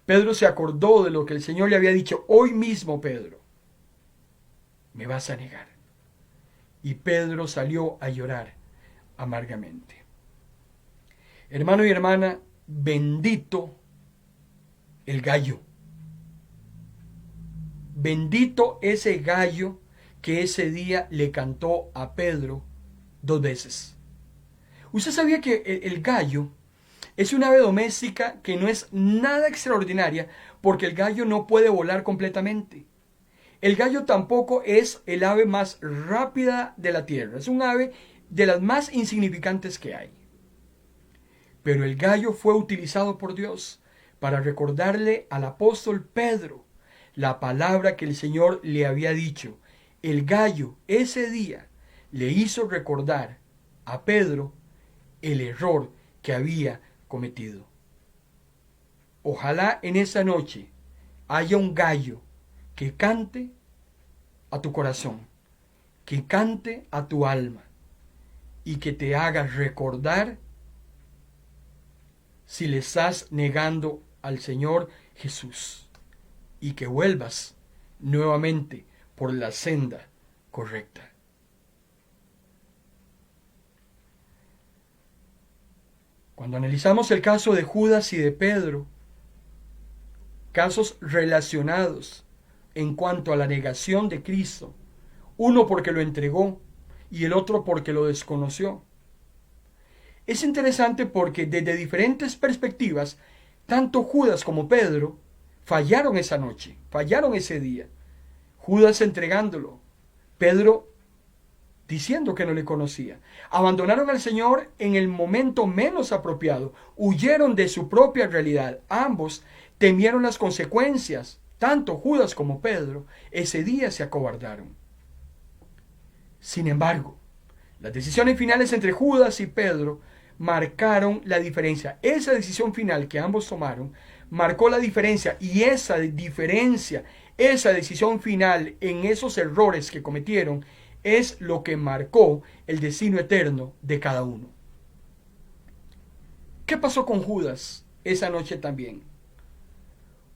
Pedro se acordó de lo que el Señor le había dicho: hoy mismo, Pedro, me vas a negar. Y Pedro salió a llorar amargamente. Hermano y hermana, bendito el gallo. Bendito ese gallo que ese día le cantó a Pedro 2 veces. ¿Usted sabía que el gallo es una ave doméstica que no es nada extraordinaria, porque el gallo no puede volar completamente? El gallo tampoco es el ave más rápida de la tierra. Es un ave de las más insignificantes que hay. Pero el gallo fue utilizado por Dios para recordarle al apóstol Pedro la palabra que el Señor le había dicho. El gallo ese día le hizo recordar a Pedro el error que había cometido. Ojalá en esa noche haya un gallo que cante a tu corazón, que cante a tu alma y que te haga recordar si le estás negando al Señor Jesús, y que vuelvas nuevamente por la senda correcta. Cuando analizamos el caso de Judas y de Pedro, casos relacionados en cuanto a la negación de Cristo, uno porque lo entregó y el otro porque lo desconoció, es interesante porque desde diferentes perspectivas, tanto Judas como Pedro fallaron esa noche, fallaron ese día. Judas entregándolo, Pedro diciendo que no le conocía. Abandonaron al Señor en el momento menos apropiado, huyeron de su propia realidad. Ambos temieron las consecuencias, tanto Judas como Pedro, ese día se acobardaron. Sin embargo, las decisiones finales entre Judas y Pedro marcaron la diferencia. Esa decisión final que ambos tomaron marcó la diferencia, y esa diferencia, esa decisión final en esos errores que cometieron, es lo que marcó el destino eterno de cada uno. ¿Qué pasó con Judas esa noche también?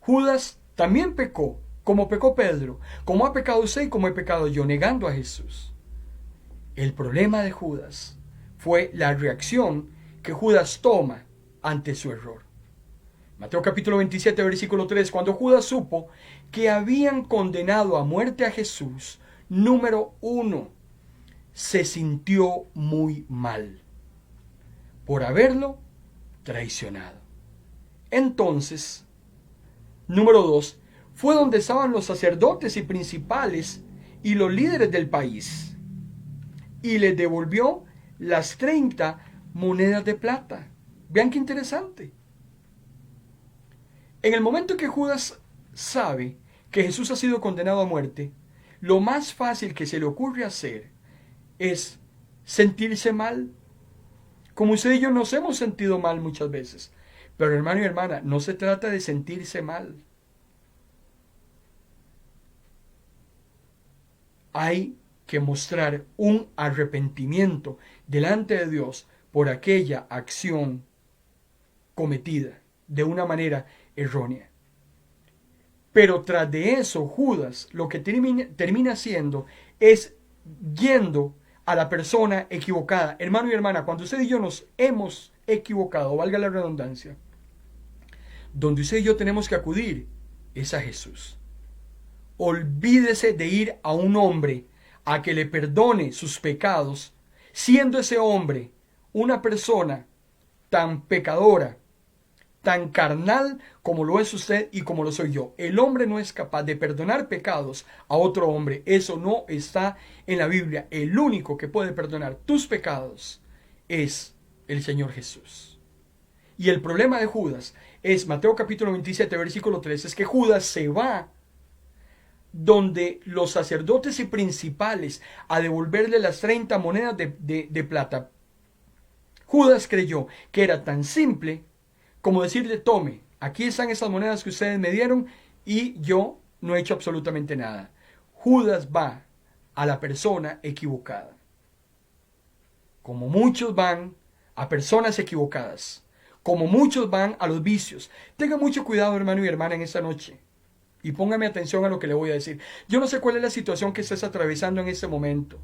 Judas también pecó, como pecó Pedro, como ha pecado usted y como he pecado yo, negando a Jesús. El problema de Judas fue la reacción que Judas toma ante su error. Mateo capítulo 27, versículo 3, cuando Judas supo que habían condenado a muerte a Jesús, número 1, se sintió muy mal por haberlo traicionado. Entonces, número 2, fue donde estaban los sacerdotes y principales y los líderes del país, y les devolvió las 30 monedas de plata. Vean qué interesante. En el momento que Judas sabe que Jesús ha sido condenado a muerte, lo más fácil que se le ocurre hacer es sentirse mal. Como usted y yo nos hemos sentido mal muchas veces. Pero hermano y hermana, no se trata de sentirse mal. Hay que mostrar un arrepentimiento delante de Dios por aquella acción cometida de una manera errónea. Pero tras de eso, Judas lo que termina haciendo es yendo a la persona equivocada. Hermano y hermana, cuando usted y yo nos hemos equivocado, valga la redundancia, donde usted y yo tenemos que acudir es a Jesús. Olvídese de ir a un hombre a que le perdone sus pecados, siendo ese hombre una persona tan pecadora, tan carnal como lo es usted y como lo soy yo. El hombre no es capaz de perdonar pecados a otro hombre. Eso no está en la Biblia. El único que puede perdonar tus pecados es el Señor Jesús. Y el problema de Judas es, Mateo capítulo 27, versículo 3, es que Judas se va donde los sacerdotes y principales a devolverle las 30 monedas de plata. Judas creyó que era tan simple como decirle: tome, aquí están esas monedas que ustedes me dieron y yo no he hecho absolutamente nada. Judas va a la persona equivocada. Como muchos van a personas equivocadas, como muchos van a los vicios. Tenga mucho cuidado, hermano y hermana, en esta noche. Y póngame atención a lo que le voy a decir. Yo no sé cuál es la situación que estés atravesando en este momento.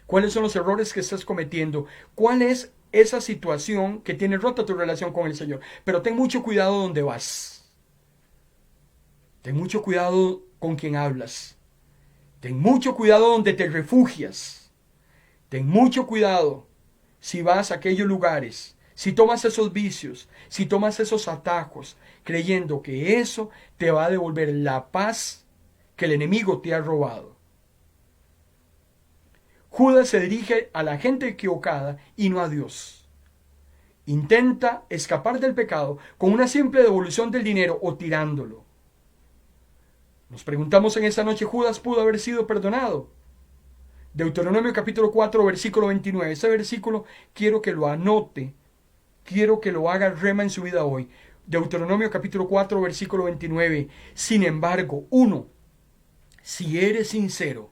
¿Cuáles son los errores que estás cometiendo? ¿Cuál es esa situación que tiene rota tu relación con el Señor? Pero ten mucho cuidado donde vas. Ten mucho cuidado con quien hablas. Ten mucho cuidado donde te refugias. Ten mucho cuidado si vas a aquellos lugares, si tomas esos vicios, si tomas esos atajos, creyendo que eso te va a devolver la paz que el enemigo te ha robado. Judas se dirige a la gente equivocada y no a Dios. Intenta escapar del pecado con una simple devolución del dinero o tirándolo. Nos preguntamos en esta noche, ¿Judas pudo haber sido perdonado? Deuteronomio capítulo 4, versículo 29. Ese versículo quiero que lo anote, quiero que lo haga rema en su vida hoy. Deuteronomio capítulo 4, versículo 29. Sin embargo, 1, si eres sincero.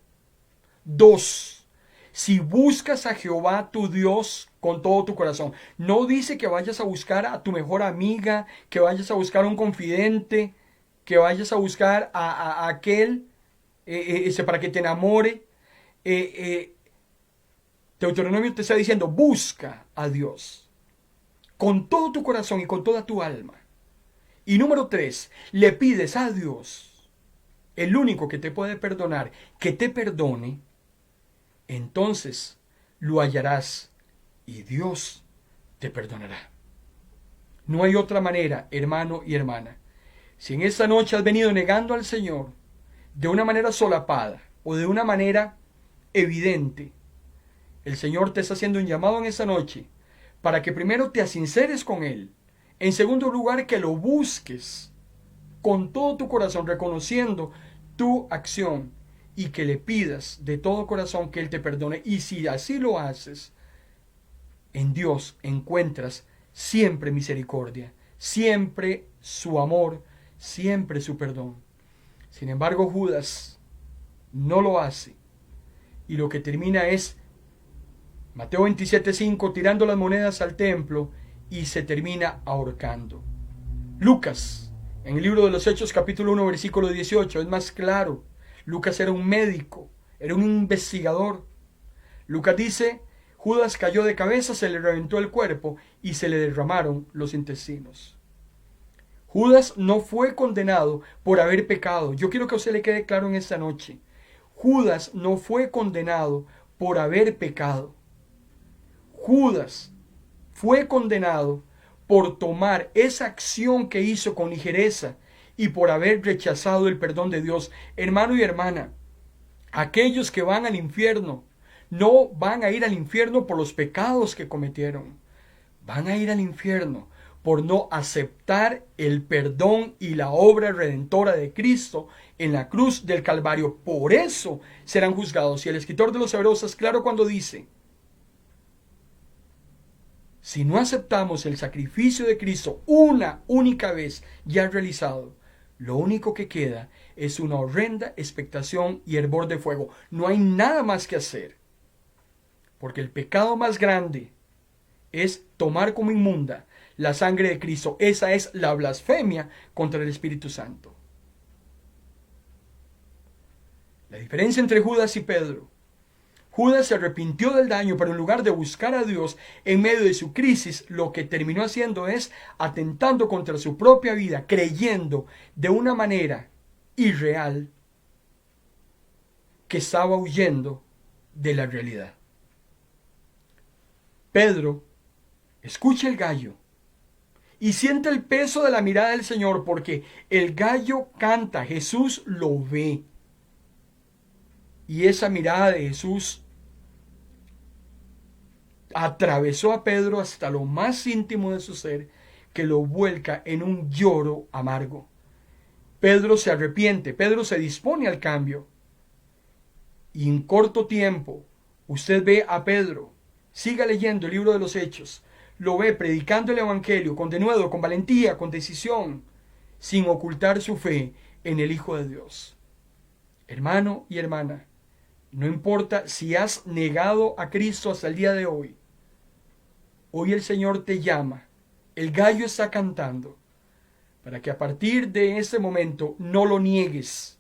2, si buscas a Jehová tu Dios con todo tu corazón. No dice que vayas a buscar a tu mejor amiga, que vayas a buscar a un confidente, que vayas a buscar a aquel para que te enamore. Deuteronomio te está diciendo: busca a Dios con todo tu corazón y con toda tu alma. Y número 3, le pides a Dios, el único que te puede perdonar, que te perdone. Entonces lo hallarás y Dios te perdonará. No hay otra manera, hermano y hermana. Si en esta noche has venido negando al Señor de una manera solapada o de una manera evidente, el Señor te está haciendo un llamado en esta noche para que primero te asinceres con Él. En segundo lugar, que lo busques con todo tu corazón, reconociendo tu acción, y que le pidas de todo corazón que Él te perdone. Y si así lo haces, en Dios encuentras siempre misericordia, siempre su amor, siempre su perdón. Sin embargo, Judas no lo hace, y lo que termina es Mateo 27:5, tirando las monedas al templo, y se termina ahorcando. Lucas, en el libro de los Hechos capítulo 1 versículo 18, es más claro. Lucas era un médico, era un investigador. Lucas dice: Judas cayó de cabeza, se le reventó el cuerpo y se le derramaron los intestinos. Judas no fue condenado por haber pecado. Yo quiero que a usted le quede claro en esta noche. Judas no fue condenado por haber pecado. Judas fue condenado por tomar esa acción que hizo con ligereza y por haber rechazado el perdón de Dios. Hermano y hermana, aquellos que van al infierno no van a ir al infierno por los pecados que cometieron. Van a ir al infierno por no aceptar el perdón y la obra redentora de Cristo en la cruz del Calvario. Por eso serán juzgados. Y el escritor de los Hebreos es claro cuando dice: si no aceptamos el sacrificio de Cristo una única vez ya realizado, lo único que queda es una horrenda expectación y hervor de fuego. No hay nada más que hacer. Porque el pecado más grande es tomar como inmunda la sangre de Cristo. Esa es la blasfemia contra el Espíritu Santo. La diferencia entre Judas y Pedro. Judas se arrepintió del daño, pero en lugar de buscar a Dios en medio de su crisis, lo que terminó haciendo es atentando contra su propia vida, creyendo de una manera irreal que estaba huyendo de la realidad. Pedro escucha el gallo y siente el peso de la mirada del Señor, porque el gallo canta, Jesús lo ve. Y esa mirada de Jesús atravesó a Pedro hasta lo más íntimo de su ser, que lo vuelca en un lloro amargo. Pedro se arrepiente, Pedro se dispone al cambio. Y en corto tiempo, usted ve a Pedro, siga leyendo el libro de los Hechos, lo ve predicando el Evangelio con denuedo, con valentía, con decisión, sin ocultar su fe en el Hijo de Dios. Hermano y hermana, no importa si has negado a Cristo hasta el día de hoy, hoy el Señor te llama, el gallo está cantando, para que a partir de ese momento no lo niegues,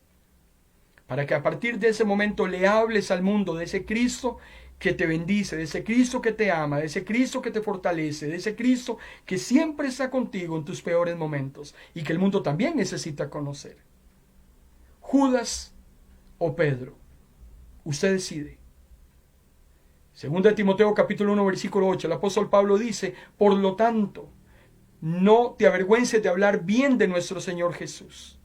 para que a partir de ese momento le hables al mundo de ese Cristo que te bendice, de ese Cristo que te ama, de ese Cristo que te fortalece, de ese Cristo que siempre está contigo en tus peores momentos y que el mundo también necesita conocer. Judas o Pedro, usted decide. Segunda de Timoteo capítulo 1 versículo 8, el apóstol Pablo dice: por lo tanto, no te avergüences de hablar bien de nuestro Señor Jesús.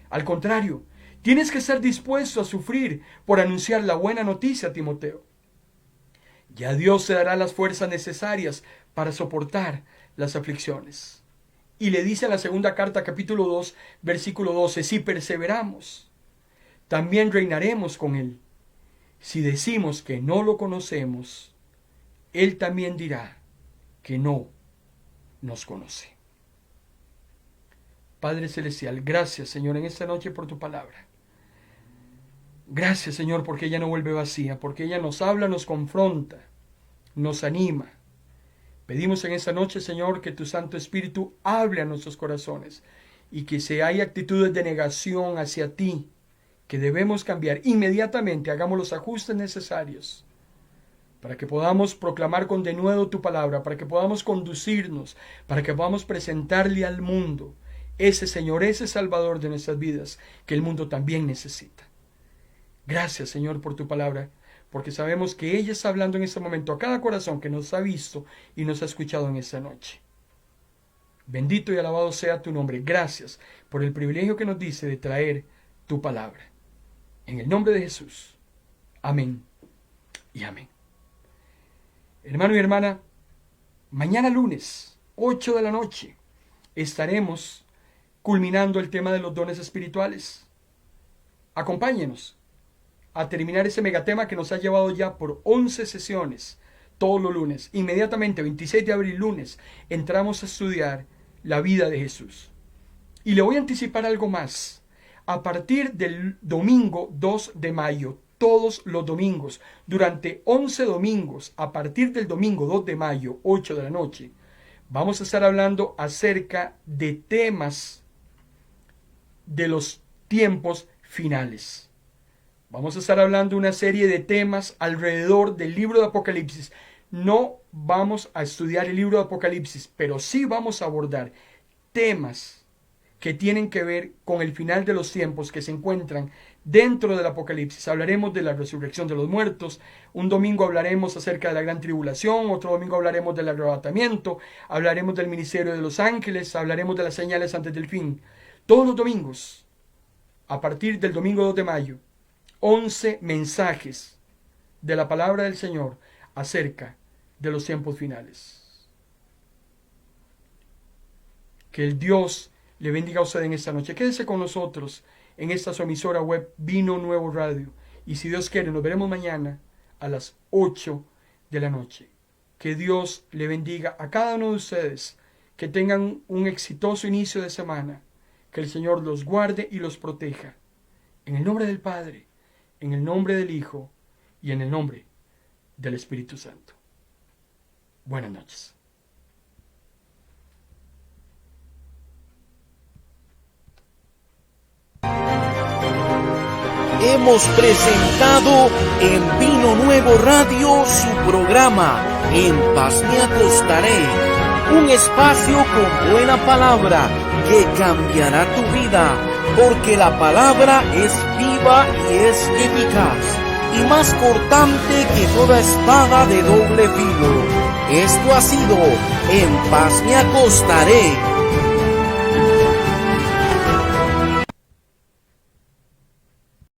Al contrario, tienes que estar dispuesto a sufrir por anunciar la buena noticia a Timoteo. Ya Dios te dará las fuerzas necesarias para soportar las aflicciones. Y le dice en la segunda carta capítulo 2 versículo 12, si perseveramos, también reinaremos con Él. Si decimos que no lo conocemos, Él también dirá que no nos conoce. Padre Celestial, gracias, Señor, en esta noche por tu palabra. Gracias, Señor, porque ella no vuelve vacía, porque ella nos habla, nos confronta, nos anima. Pedimos en esta noche, Señor, que tu Santo Espíritu hable a nuestros corazones y que si hay actitudes de negación hacia ti, que debemos cambiar inmediatamente, hagamos los ajustes necesarios para que podamos proclamar con denuedo tu palabra, para que podamos conducirnos, para que podamos presentarle al mundo ese Señor, ese Salvador de nuestras vidas que el mundo también necesita. Gracias, Señor, por tu palabra, porque sabemos que ella está hablando en este momento a cada corazón que nos ha visto y nos ha escuchado en esta noche. Bendito y alabado sea tu nombre. Gracias por el privilegio que nos dice de traer tu palabra. En el nombre de Jesús. Amén y amén. Hermano y hermana, mañana lunes, 8 de la noche, estaremos culminando el tema de los dones espirituales. Acompáñenos a terminar ese megatema que nos ha llevado ya por 11 sesiones todos los lunes. Inmediatamente, 26 de abril, lunes, entramos a estudiar la vida de Jesús. Y le voy a anticipar algo más. A partir del domingo 2 de mayo, todos los domingos, durante 11 domingos, a partir del domingo 2 de mayo, 8 de la noche, vamos a estar hablando acerca de temas de los tiempos finales. Vamos a estar hablando de una serie de temas alrededor del libro de Apocalipsis. No vamos a estudiar el libro de Apocalipsis, pero sí vamos a abordar temas que tienen que ver con el final de los tiempos que se encuentran dentro del Apocalipsis. Hablaremos de la resurrección de los muertos, un domingo hablaremos acerca de la gran tribulación, otro domingo hablaremos del arrebatamiento, hablaremos del ministerio de los ángeles, hablaremos de las señales antes del fin. Todos los domingos, a partir del domingo 2 de mayo, 11 mensajes de la palabra del Señor acerca de los tiempos finales. Que el Dios le bendiga a usted en esta noche. Quédese con nosotros en esta su emisora web Vino Nuevo Radio. Y si Dios quiere, nos veremos mañana a las 8 de la noche. Que Dios le bendiga a cada uno de ustedes. Que tengan un exitoso inicio de semana. Que el Señor los guarde y los proteja. En el nombre del Padre, en el nombre del Hijo y en el nombre del Espíritu Santo. Buenas noches. hemos presentado en Vino Nuevo Radio su programa En Paz Me Acostaré, un espacio con buena palabra que cambiará tu vida, porque la palabra es viva y es eficaz, y más cortante que toda espada de doble filo. Esto ha sido En Paz Me Acostaré.